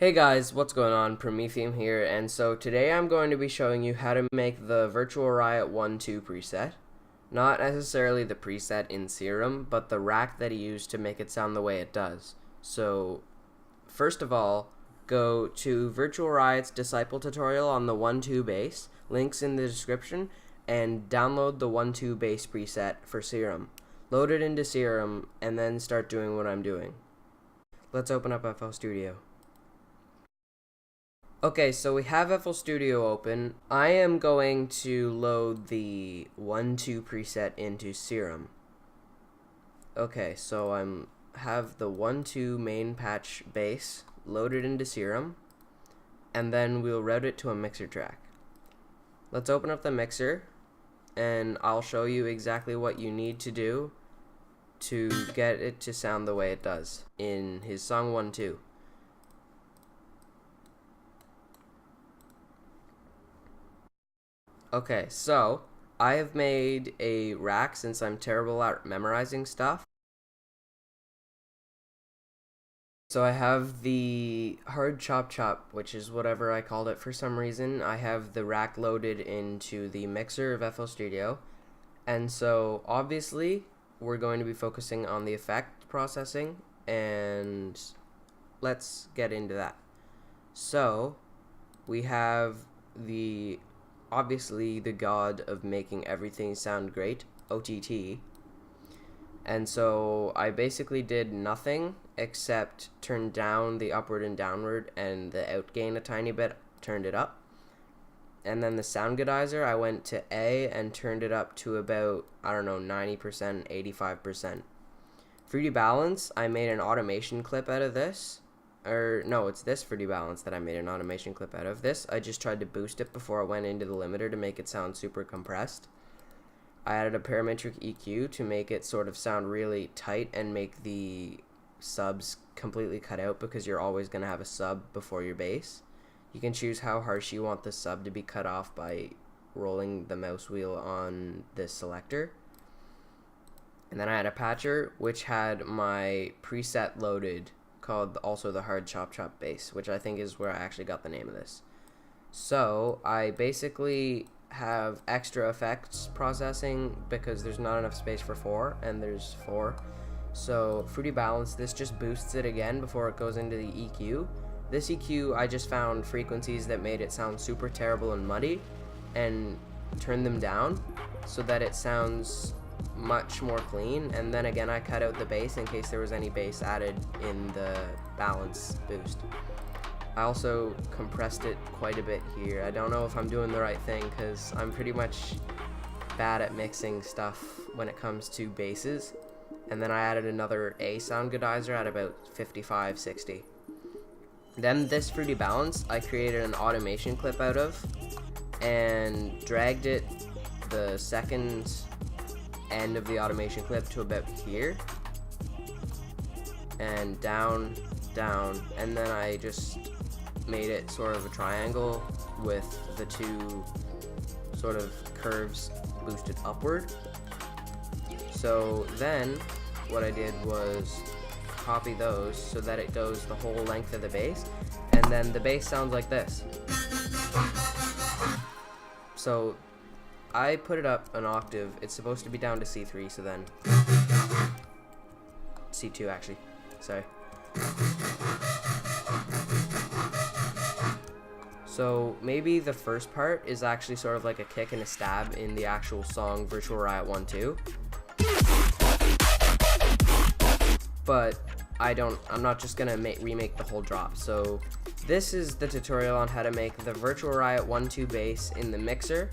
Hey guys, what's going on? PROMETHIUM here, and so today I'm going to be showing you how to make the Virtual Riot 1-2 preset. Not necessarily the preset in Serum, but the rack that he used to make it sound the way it does. So, first of all, go to Virtual Riot's Disciple tutorial on the 1-2 bass, links in the description, and download the 1-2 bass preset for Serum. Load it into Serum, and then start doing what I'm doing. Let's open up FLStudio. Okay, so we have FLStudio open. I am going to load the 1-2 preset into Serum. Okay, so have the 1-2 main patch bass loaded into Serum, and then we'll route it to a mixer track. Let's open up the mixer, and I'll show you exactly what you need to do to get it to sound the way it does in his song 1-2. Okay, so I have made a rack since I'm terrible at memorizing stuff. So I have the hard chop, which is whatever I called it for some reason. I have the rack loaded into the mixer of FLStudio. And so obviously we're going to be focusing on the effect processing, and let's get into that. So we have obviously the god of making everything sound great, OTT. And so I basically did nothing except turn down the upward and downward and the outgain a tiny bit, turned it up. And then the sound goodizer, I went to A and turned it up to about, I don't know, 90%, 85%. 3D balance, I made an automation clip out of this. Or no, it's this 3D balance that I made an automation clip out of. This, I just tried to boost it before I went into the limiter to make it sound super compressed. I added a parametric EQ to make it sort of sound really tight and make the subs completely cut out, because you're always going to have a sub before your bass. You can choose how harsh you want the sub to be cut off by rolling the mouse wheel on this selector. And then I had a patcher, which had my preset loaded, called also the hard chop bass, which I think is where I actually got the name of this. So I basically have extra effects processing because there's not enough space for 4, and there's 4. So 3D balance, this just boosts it again before it goes into the EQ. This EQ, I just found frequencies that made it sound super terrible and muddy and turned them down so that it sounds much more clean. And then again, I cut out the bass in case there was any bass added in the balance boost. I also compressed it quite a bit here. I don't know if I'm doing the right thing because I'm pretty much bad at mixing stuff when it comes to basses. And then I added another A sound goodizer at about 55, 60. Then this 3D balance, I created an automation clip out of and dragged it the second end of the automation clip to about here, and down, and then I just made it sort of a triangle with the two sort of curves boosted upward. So then what I did was copy those so that it goes the whole length of the bass, and then the bass sounds like this. So I put it up an octave. It's supposed to be down to C3, so then C2 actually, sorry. So maybe the first part is actually sort of like a kick and a stab in the actual song Virtual Riot 1-2. But I'm not just gonna remake the whole drop. So this is the tutorial on how to make the Virtual Riot 1-2 bass in the mixer,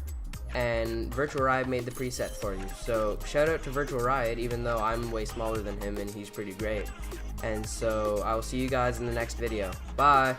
and Virtual Riot made the preset for you. So shout out to Virtual Riot, even though I'm way smaller than him and he's pretty great. And so I will see you guys in the next video. Bye!